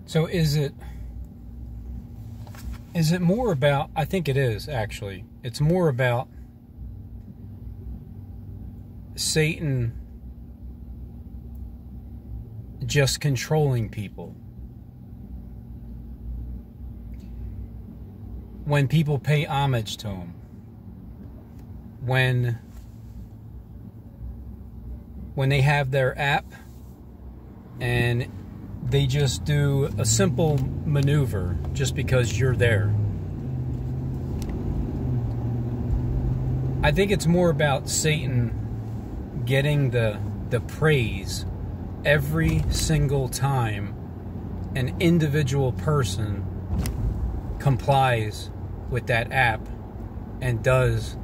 So is it more about, I think it is actually, it's more about Satan just controlling people. When people pay homage to him, when they have their app and they just do a simple maneuver just because you're there. I think it's more about Satan getting the praise every single time an individual person complies with that app and does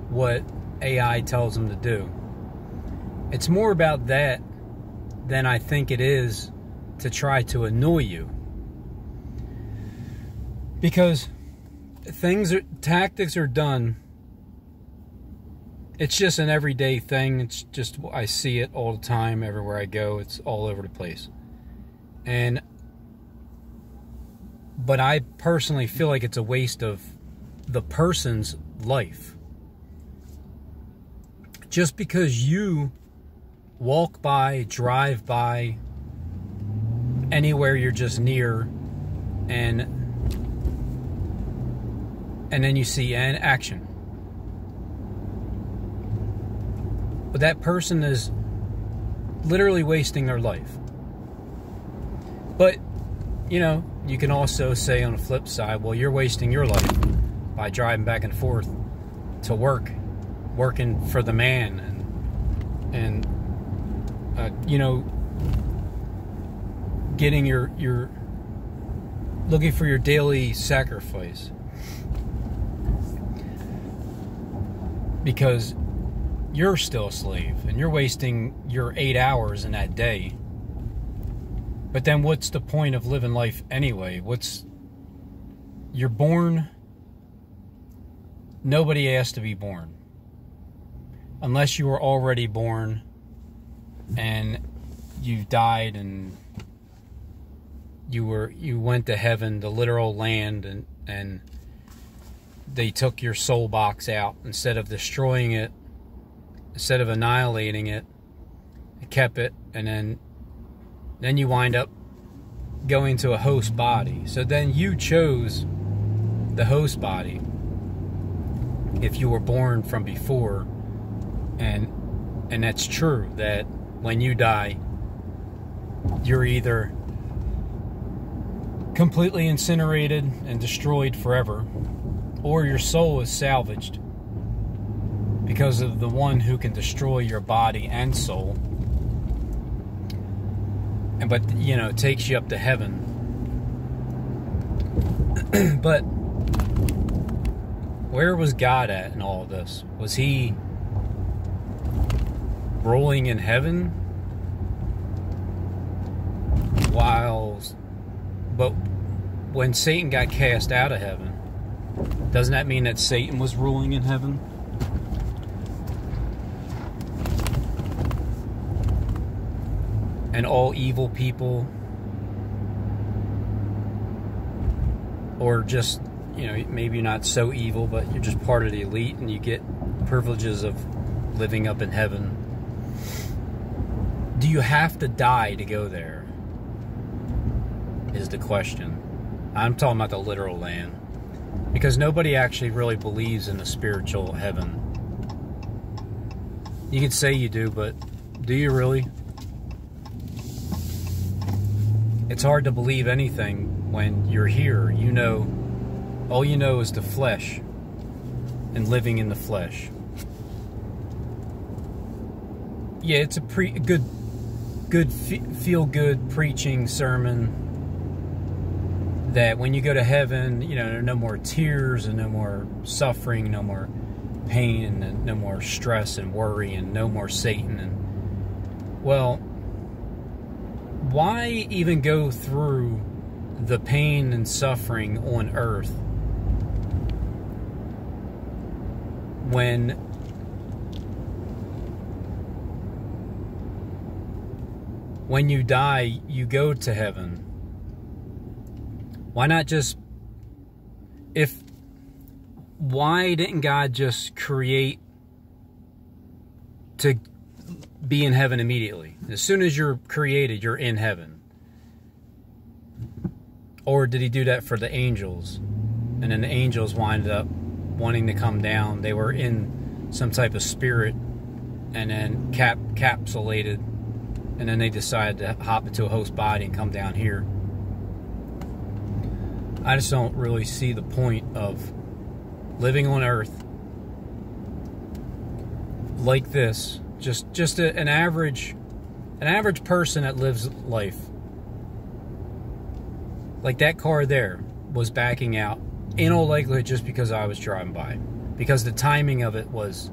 what AI tells them to do. It's more about that than I think it is to try to annoy you. Because tactics are done. It's just an everyday thing. It's just, I see it all the time, everywhere I go. It's all over the place. But I personally feel like it's a waste of the person's life. Just because you walk by, drive by, anywhere you're just near, and then you see an action. But that person is literally wasting their life. But, you know, you can also say on the flip side, well, you're wasting your life by driving back and forth to work, working for the man, and you know, getting your looking for your daily sacrifice, because you're still a slave and you're wasting your 8 hours in that day. But then what's the point of living life anyway? You're born. Nobody asked to be born. Unless you were already born and you died and you went to heaven, the literal land, and they took your soul box out. Instead of destroying it, instead of annihilating it, they kept it, and then you wind up going to a host body. So then you chose the host body if you were born from before. And that's true, that when you die, you're either completely incinerated and destroyed forever, or your soul is salvaged because of the one who can destroy your body and soul. But, you know, it takes you up to heaven. But where was God at in all of this? Was he ruling in heaven? But when Satan got cast out of heaven, doesn't that mean that Satan was ruling in heaven? And all evil people, or just, you know, maybe not so evil, but you're just part of the elite and you get privileges of living up in heaven. Do you have to die to go there? Is the question. I'm talking about the literal land, because nobody actually really believes in the spiritual heaven. You can say you do, but do you really? It's hard to believe anything when you're here. You know, all you know is the flesh and living in the flesh. Yeah, it's a good feel-good preaching sermon that when you go to heaven, you know, there are no more tears and no more suffering, no more pain and no more stress and worry and no more Satan. And, well, why even go through the pain and suffering on earth when you die, you go to heaven? Why not just, why didn't God just create to be in heaven immediately? As soon as you're created, you're in heaven. Or did he do that for the angels? And then the angels winded up wanting to come down. They were in some type of spirit and then capsulated. And then they decided to hop into a host body and come down here. I just don't really see the point of living on earth like this. Just an average person that lives life. Like that car there was backing out in all likelihood just because I was driving by. Because the timing of it was...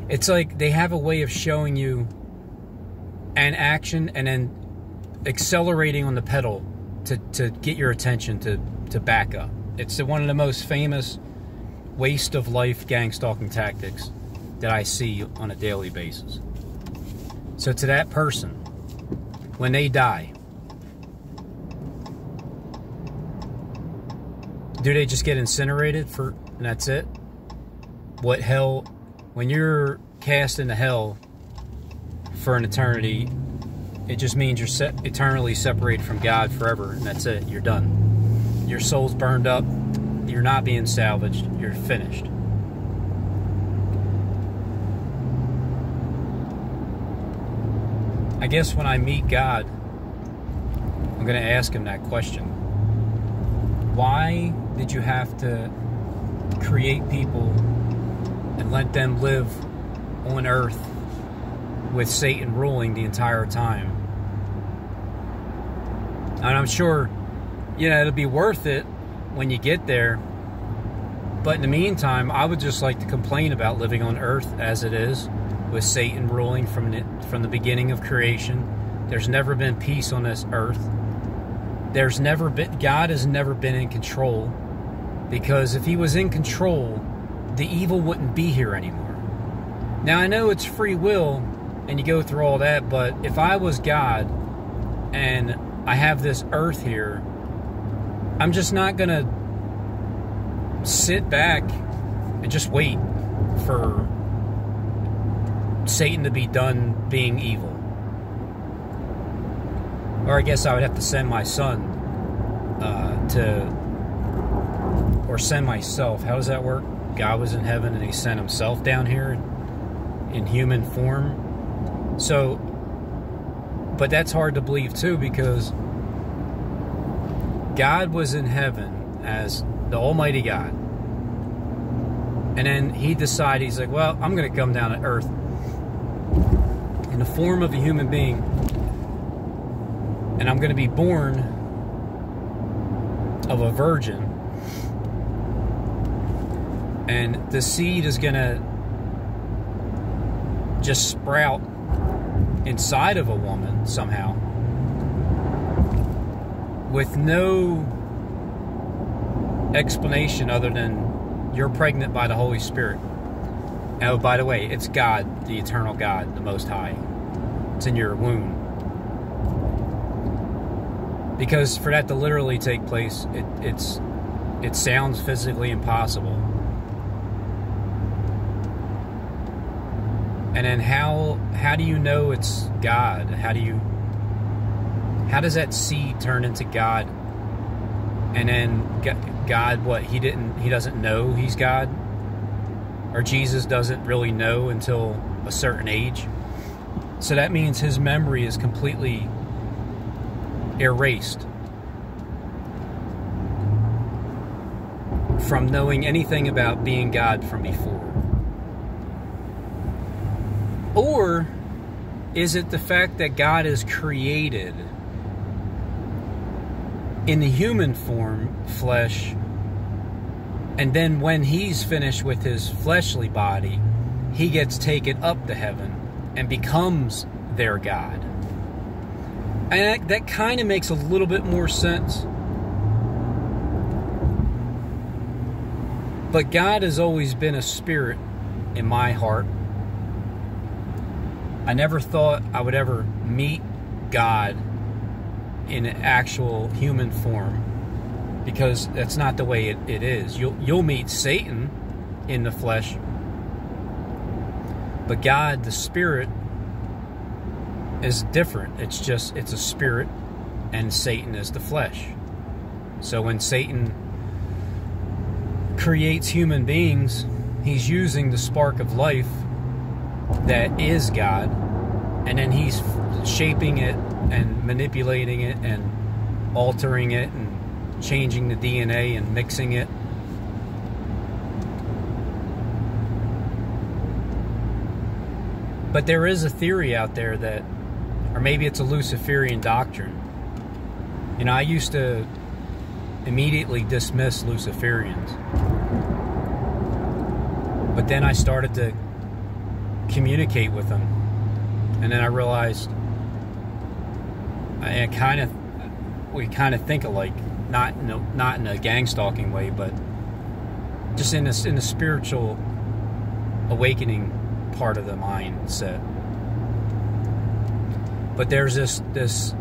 It's like they have a way of showing you an action and then accelerating on the pedal to get your attention to back up. It's one of the most famous waste of life gang stalking tactics that I see on a daily basis. So to that person, when they die, do they just get incinerated and that's it? What hell, when you're cast into hell for an eternity, it just means you're eternally separated from God forever, and that's it. You're done. Your soul's burned up. You're not being salvaged. You're finished. I guess when I meet God, I'm going to ask him that question. Why did you have to create people and let them live on earth with Satan ruling the entire time? And I'm sure, it'll be worth it when you get there. But in the meantime, I would just like to complain about living on earth as it is, with Satan ruling from the beginning of creation. There's never been peace on this earth. God has never been in control, because if he was in control, the evil wouldn't be here anymore. Now, I know it's free will, and you go through all that, but if I was God, and I have this earth here, I'm just not going to sit back and just wait for Satan to be done being evil. Or I guess I would have to send my son or send myself. How does that work? God was in heaven and he sent himself down here in human form. So, but that's hard to believe too, because God was in heaven as the Almighty God. And then he decided, he's like, well, I'm going to come down to earth in the form of a human being. And I'm going to be born of a virgin. And the seed is going to just sprout inside of a woman somehow, with no explanation other than you're pregnant by the Holy Spirit. Oh, by the way, it's God, the eternal God, the Most High. It's in your womb. Because for that to literally take place, it sounds physically impossible. And then how do you know it's God? How does that seed turn into God? And then God, what, he doesn't know he's God? Or Jesus doesn't really know until a certain age? So that means his memory is completely erased from knowing anything about being God from before. Or is it the fact that God is created in the human form, flesh, and then when he's finished with his fleshly body, he gets taken up to heaven and becomes their God? And that kind of makes a little bit more sense. But God has always been a spirit in my heart. I never thought I would ever meet God in actual human form, because that's not the way it is. You'll meet Satan in the flesh, but God, the Spirit, is different. It's a spirit, and Satan is the flesh. So when Satan creates human beings, he's using the spark of life that is God, and then he's shaping it and manipulating it and altering it and changing the DNA and mixing it. But there is a theory out there that, or maybe it's a Luciferian doctrine. You know, I used to immediately dismiss Luciferians, but then I started to communicate with them, and then I realized we kind of think alike, not in a gang stalking way, but just in the spiritual awakening part of the mindset. But there's this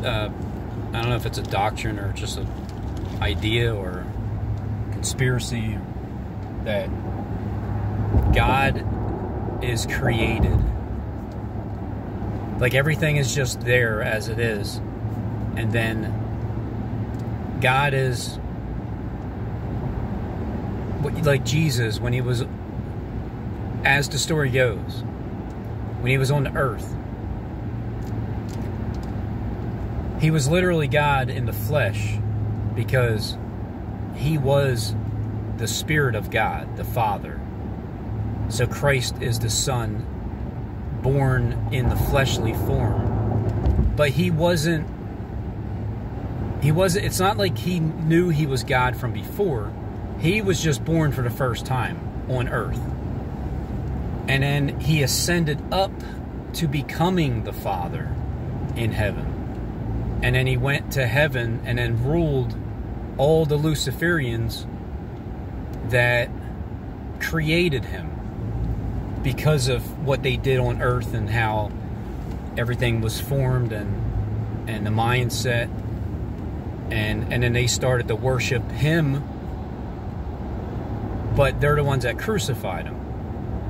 I don't know if it's a doctrine or just an idea or conspiracy that God is created. Like everything is just there as it is. And then God is like Jesus when he was, as the story goes, when he was on the earth. He was literally God in the flesh because he was the Spirit of God, the Father. So Christ is the Son born in the fleshly form. But he wasn't, it's not like he knew he was God from before. He was just born for the first time on earth. And then he ascended up to becoming the Father in heaven. And then he went to heaven and then ruled all the Luciferians that created him because of what they did on earth and how everything was formed and the mindset. And then they started to worship him, but they're the ones that crucified him.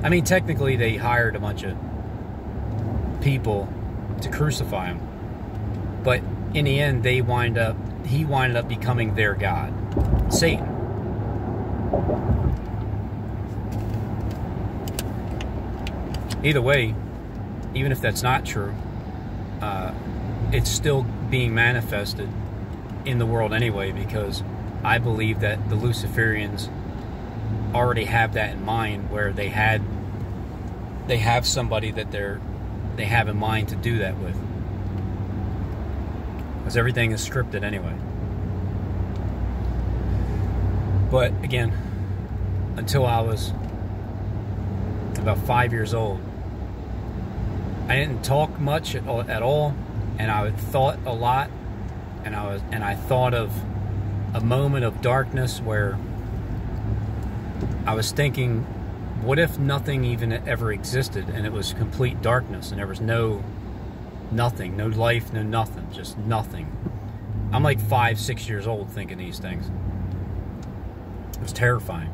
I mean, technically they hired a bunch of people to crucify him, but in the end he winded up becoming their God, Satan. Either way, even if that's not true, it's still being manifested in the world anyway, because I believe that the Luciferians already have that in mind, where they have somebody that they have in mind to do that with, because everything is scripted anyway. But again, until I was about 5 years old, I didn't talk much at all, and I thought a lot, and I thought of a moment of darkness where I was thinking, what if nothing even ever existed, and it was complete darkness, and there was nothing, no life, no nothing, just nothing. I'm like 5, 6 years old thinking these things. It was terrifying.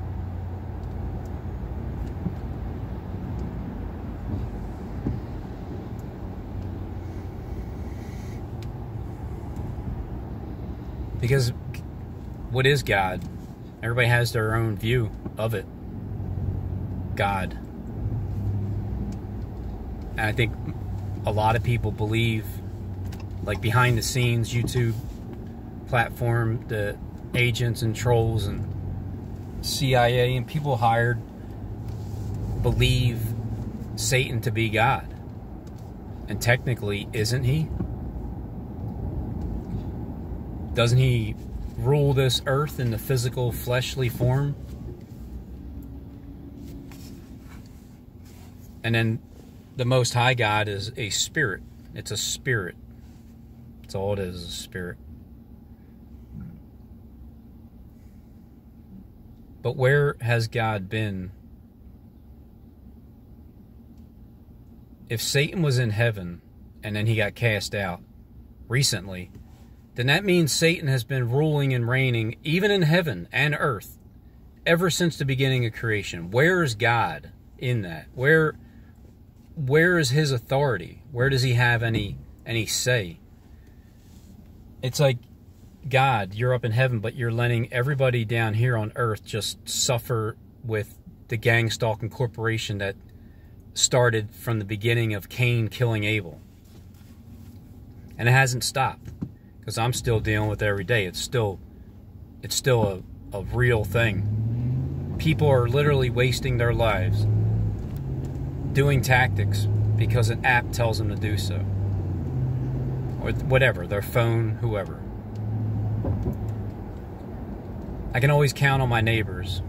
Because what is God? Everybody has their own view of it. God. And I think a lot of people believe, like behind the scenes, YouTube platform, the agents and trolls and CIA and people hired believe Satan to be God. And technically, isn't he? Doesn't he rule this earth in the physical, fleshly form? And then the Most High God is a spirit. It's a spirit. That's all it is a spirit. But where has God been? If Satan was in heaven and then he got cast out recently, then that means Satan has been ruling and reigning even in heaven and earth ever since the beginning of creation. Where is God in that? Where is his authority? Where does he have any say? It's like, God, you're up in heaven, but you're letting everybody down here on earth just suffer with the gang stalking corporation that started from the beginning of Cain killing Abel. And it hasn't stopped, because I'm still dealing with it every day. It's still a real thing. People are literally wasting their lives doing tactics because an app tells them to do so. Or whatever, their phone, whoever. I can always count on my neighbors,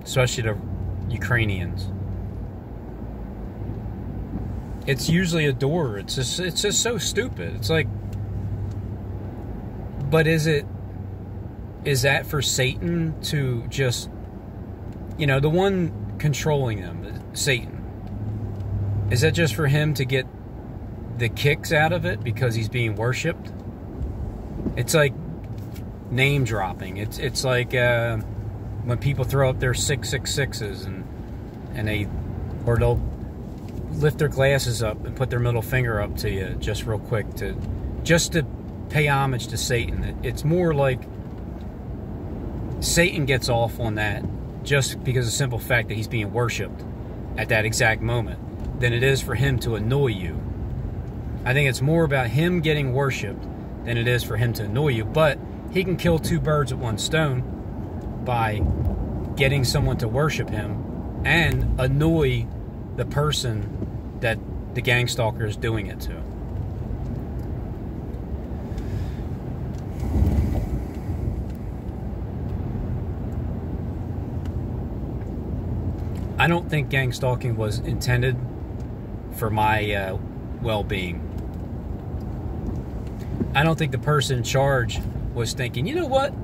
especially the Ukrainians. It's usually a door. It's just so stupid. It's like, but is that for Satan to just, the one controlling them, Satan, is that just for him to get the kicks out of it because he's being worshipped? It's like name dropping. It's like when people throw up their 666s and they'll lift their glasses up and put their middle finger up to you just real quick to pay homage to Satan. It's more like Satan gets off on that just because of the simple fact that he's being worshipped at that exact moment than it is for him to annoy you. I think it's more about him getting worshipped than it is for him to annoy you, but he can kill two birds with one stone by getting someone to worship him and annoy the person that the gang stalker is doing it to. I don't think gang stalking was intended for my well-being. I don't think the person in charge was thinking, you know what?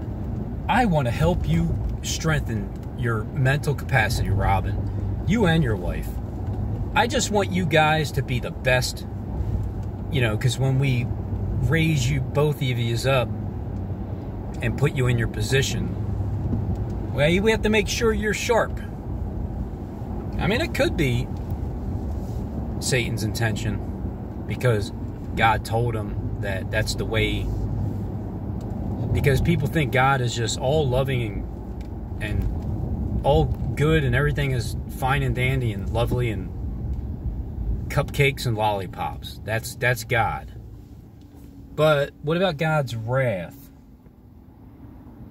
I want to help you strengthen your mental capacity, Robin. You and your wife. I just want you guys to be the best, because when we raise you, both of you up, and put you in your position, well, we have to make sure you're sharp. I mean, it could be Satan's intention, because God told him that that's the way, because people think God is just all loving and all good and everything is fine and dandy and lovely and cupcakes and lollipops. That's God. But what about God's wrath?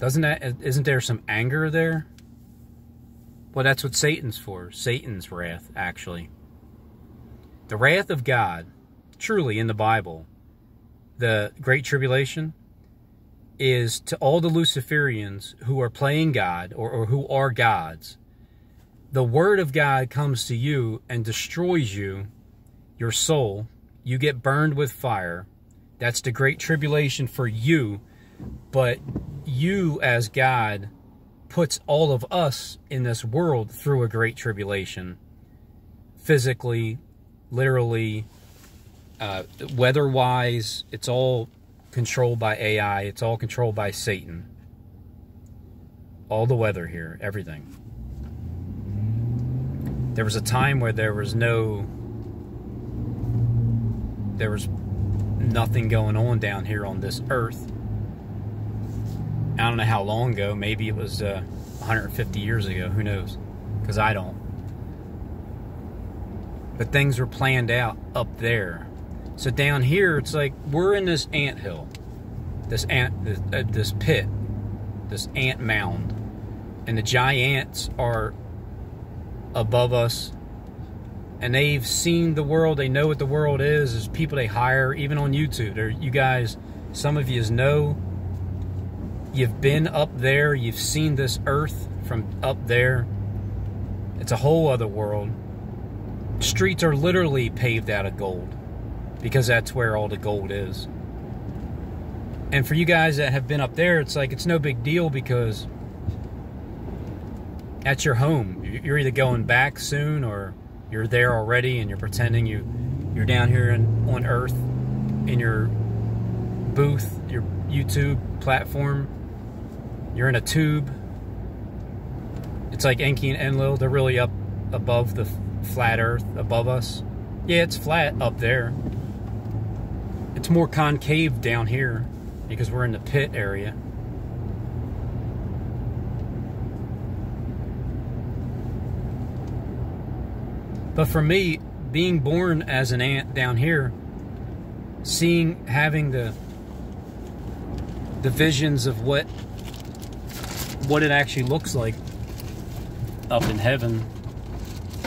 Isn't there some anger there? Well, that's what Satan's for. Satan's wrath, actually. The wrath of God, truly in the Bible, the Great Tribulation, is to all the Luciferians who are playing God or who are gods. The word of God comes to you and destroys you, your soul. You get burned with fire. That's the Great Tribulation for you. But you, as God, puts all of us in this world through a Great Tribulation. Physically, literally, weather-wise, it's all controlled by AI. It's all controlled by Satan. All the weather here, everything. There was a time where there was nothing going on down here on this earth. I don't know how long ago. Maybe it was 150 years ago. Who knows? Because I don't. But things were planned out up there. So down here, it's like we're in this anthill, this pit, this ant mound, and the giants are above us, and they've seen the world. They know what the world is. There's people they hire, even on YouTube. You guys, some of you know, you've been up there. You've seen this earth from up there. It's a whole other world. Streets are literally paved out of gold, because that's where all the gold is. And for you guys that have been up there, it's like it's no big deal because that's your home. You're either going back soon or you're there already and you're pretending you You're down here on Earth in your booth, your YouTube platform. You're in a tube. It's like Enki and Enlil. They're really up above the flat Earth, above us. Yeah, it's flat up there. It's more concave down here because we're in the pit area. But for me, being born as an ant down here, having the visions of what it actually looks like up in heaven,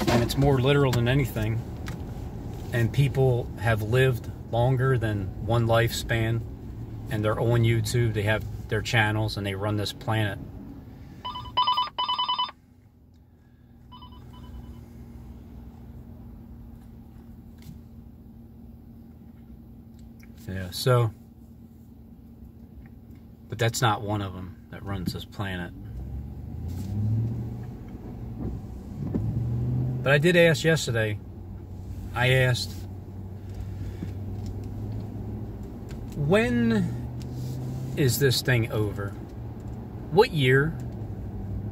and it's more literal than anything, and people have lived longer than one lifespan, and they're on YouTube, they have their channels, and they run this planet. Yeah, so, but that's not one of them that runs this planet. But I did ask yesterday, I asked, when is this thing over? What year?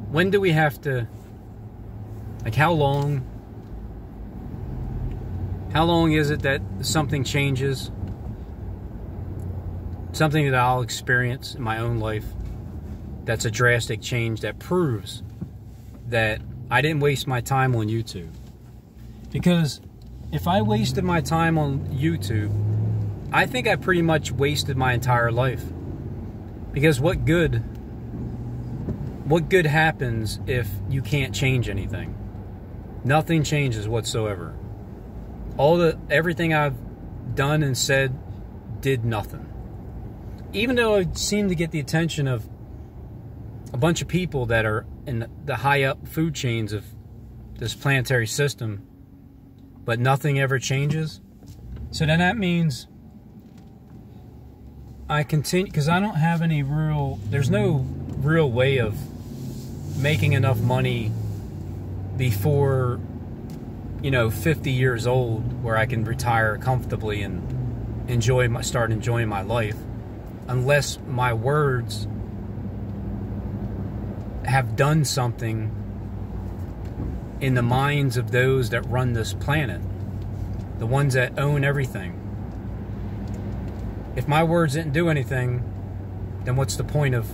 When do we have to, like, how long? How long is it that something changes? Something that I'll experience in my own life that's a drastic change that proves that I didn't waste my time on YouTube. Because if I wasted my time on YouTube, I think I pretty much wasted my entire life. Because what good happens if you can't change anything? Nothing changes whatsoever. Everything I've done and said did nothing. Even though it seemed to get the attention of a bunch of people that are in the high up food chains of this planetary system, but nothing ever changes. So then that means I continue, because I don't have any there's no real way of making enough money before, 50 years old, where I can retire comfortably and start enjoying my life, unless my words have done something in the minds of those that run this planet, the ones that own everything. If my words didn't do anything, then what's the point of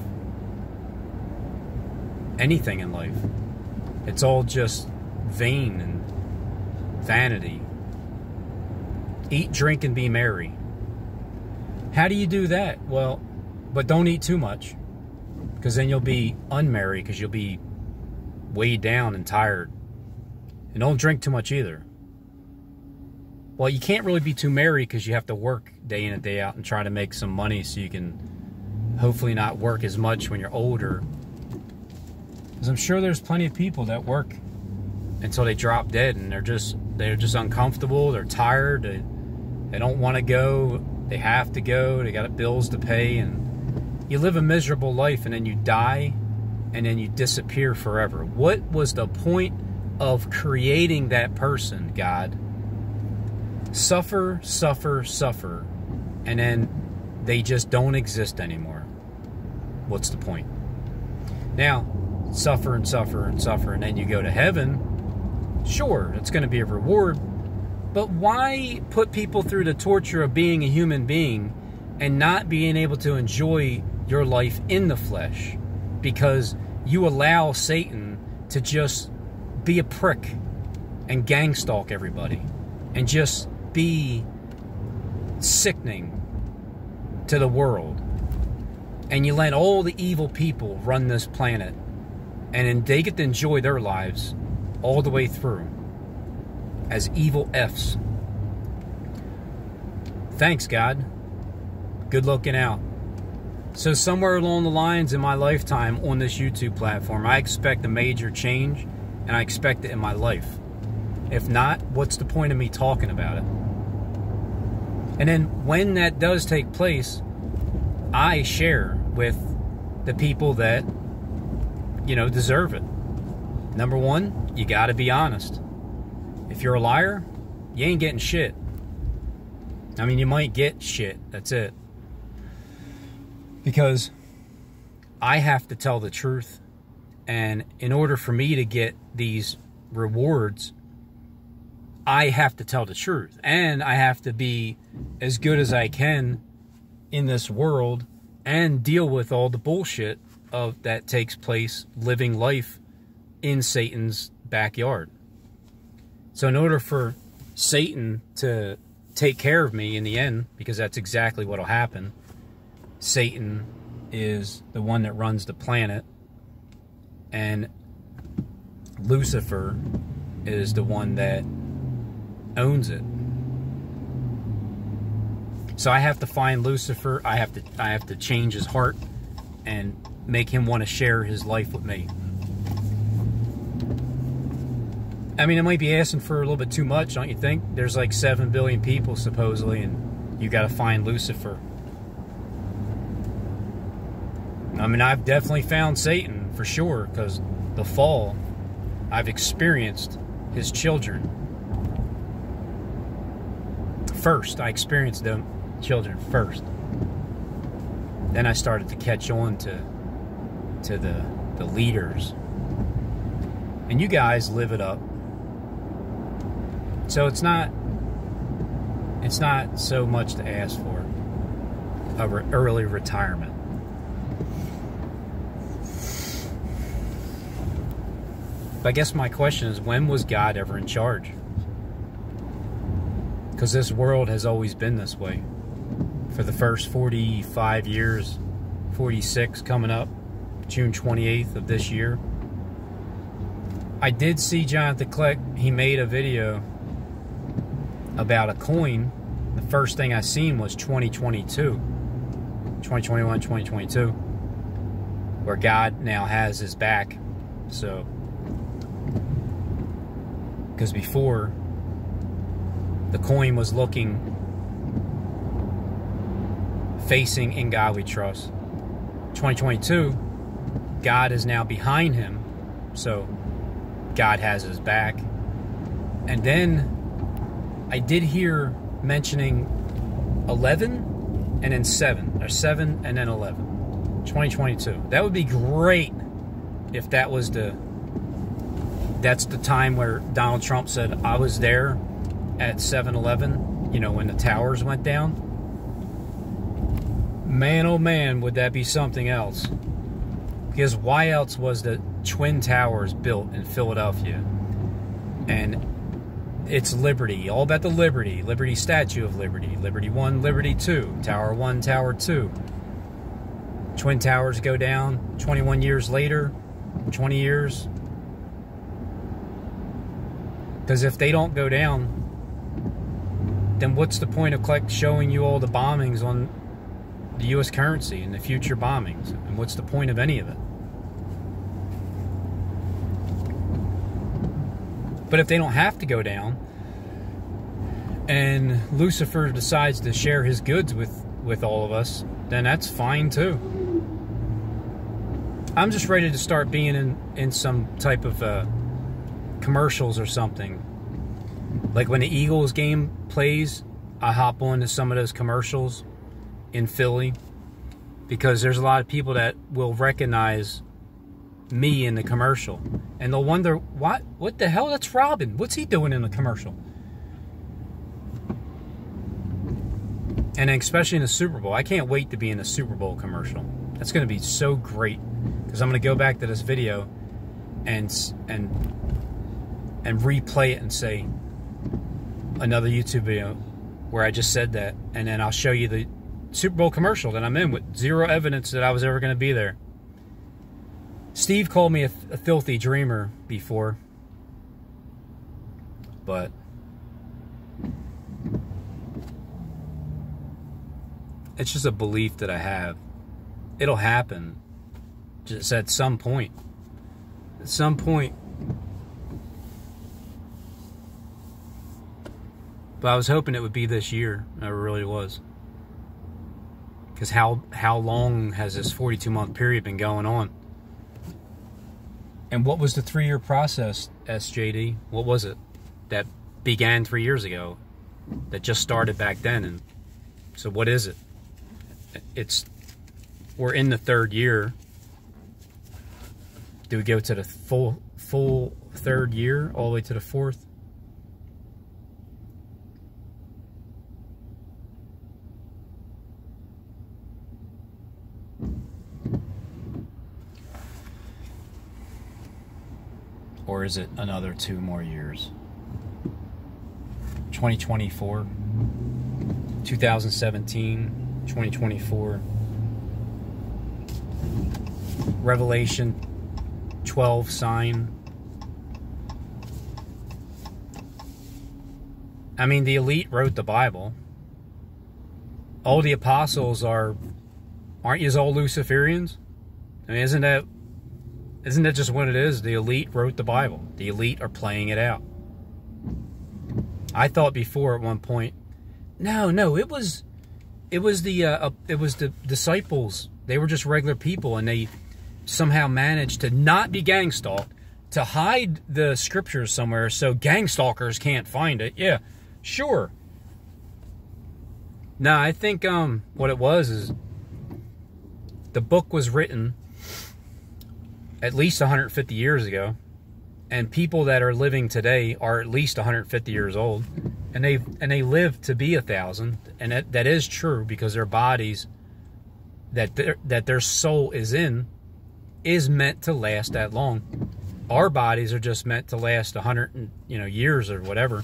anything in life? It's all just vain and vanity. Eat, drink, and be merry. How do you do that? Well, but don't eat too much, because then you'll be unmerry, because you'll be weighed down and tired. And don't drink too much either. Well, you can't really be too merry, because you have to work day in and day out and try to make some money so you can hopefully not work as much when you're older. Because I'm sure there's plenty of people that work until they drop dead, and they're just uncomfortable, they're tired, they don't want to go, they have to go, they got bills to pay, and you live a miserable life, and then you die, and then you disappear forever. What was the point of creating that person, God? Suffer, suffer, suffer, and then they just don't exist anymore. What's the point? Now, suffer and suffer and suffer, and then you go to heaven. Sure, it's going to be a reward, but why put people through the torture of being a human being and not being able to enjoy your life in the flesh? Because you allow Satan to just be a prick and gang stalk everybody and just be sickening to the world. And you let all the evil people run this planet, and then they get to enjoy their lives all the way through as evil F's. Thanks, God. Good looking out. So somewhere along the lines in my lifetime on this YouTube platform, I expect a major change, and I expect it in my life. If not, what's the point of me talking about it? And then when that does take place, I share with the people that, deserve it. Number one, you got to be honest. If you're a liar, you ain't getting shit. I mean, you might get shit. That's it. Because I have to tell the truth. And in order for me to get these rewards, I have to tell the truth. And I have to be as good as I can in this world and deal with all the bullshit that takes place living life in Satan's backyard. So in order for Satan to take care of me in the end, because that's exactly what will happen, Satan is the one that runs the planet, and Lucifer is the one that owns it. So I have to find Lucifer. I have to change his heart and make him want to share his life with me. I mean, it might be asking for a little bit too much, don't you think? There's like 7 billion people supposedly, and you got to find Lucifer. I mean, I've definitely found Satan for sure, because the fall, I've experienced his children. First, I experienced them children first. Then I started to catch on to the leaders. And you guys live it up. So it's not so much to ask for early retirement. But I guess my question is, when was God ever in charge? Because this world has always been this way. For the first 45 years, 46 coming up, June 28th of this year. I did see Jonathan Click, he made a video about a coin. The first thing I seen was 2021, 2022, where God now has his back. So, because before, the coin was looking, facing In God We Trust. 2022, God is now behind him, so God has his back. And then I did hear mentioning 11 and then 7, or 7 and then 11. 2022. That would be great if that was that's the time where Donald Trump said, I was there at 7/11, you know, when the towers went down. Man, oh man, would that be something else. Because why else was the Twin Towers built in Philadelphia? And it's Liberty, all about the Liberty. Liberty, Statue of Liberty. Liberty 1, Liberty 2. Tower 1, Tower 2. Twin Towers go down 21 years later, 20 years. Because if they don't go down, then what's the point of showing you all the bombings on the U.S. currency and the future bombings? And what's the point of any of it? But if they don't have to go down, and Lucifer decides to share his goods with all of us, then that's fine too. I'm just ready to start being in some type of commercials or something. Like when the Eagles game plays, I hop on to some of those commercials in Philly, because there's a lot of people that will recognize me in the commercial, and they'll wonder, what the hell, that's Robin, what's he doing in the commercial? And especially in the Super Bowl, I can't wait to be in a Super Bowl commercial. That's going to be so great, because I'm going to go back to this video and replay it and say another YouTube video where I just said that, and then I'll show you the Super Bowl commercial that I'm in with zero evidence that I was ever going to be there. Steve called me a filthy dreamer before, but it's just a belief that I have. It'll happen just at some point. At some point. But I was hoping it would be this year. I really was. Because how long has this 42-month period been going on? And what was the 3-year process, SJD? What was it that began 3 years ago? that just started back then. And so what is it? We're in the third year. Do we go to the full third year, all the way to the fourth? Or is it another 2 more years? 2024, 2017, 2024, Revelation 12 sign. I mean, the elite wrote the Bible. All the apostles aren't you all Luciferians? I mean, isn't that just what it is? The elite wrote the Bible. The elite are playing it out. I thought before at one point, no, it was the disciples. They were just regular people, and they somehow managed to not be gang stalked, to hide the scriptures somewhere so gang stalkers can't find it. Yeah, sure. No, I think what it was is the book was written at least 150 years ago, and people that are living today are at least 150 years old, and they live to be 1,000, and that is true, because their bodies that their soul is in is meant to last that long. Our bodies are just meant to last 100 years or whatever.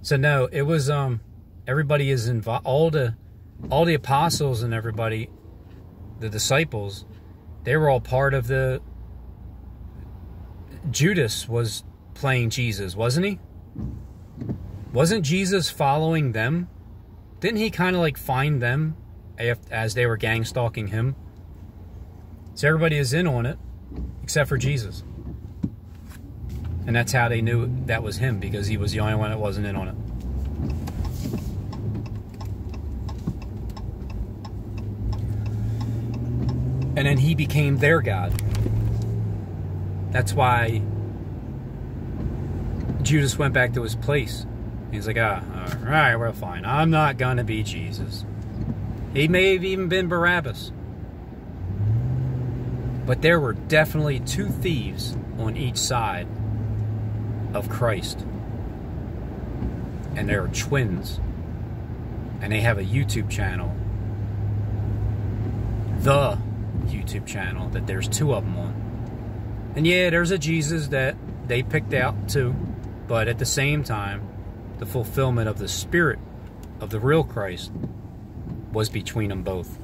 So no, it was everybody is involved. All the apostles and everybody, the disciples, they were all part of the... Judas was playing Jesus, wasn't he? Wasn't Jesus following them? Didn't he kind of like find them as they were gang stalking him? So everybody is in on it, except for Jesus. And that's how they knew that was him, because he was the only one that wasn't in on it. And then he became their God. That's why Judas went back to his place. He's like, all right, well, fine. I'm not going to be Jesus. He may have even been Barabbas. But there were definitely 2 thieves on each side of Christ. And they were twins. And they have a YouTube channel. The YouTube channel that there's 2 of them on. And yeah, there's a Jesus that they picked out too, but at the same time, the fulfillment of the spirit of the real Christ was between them both.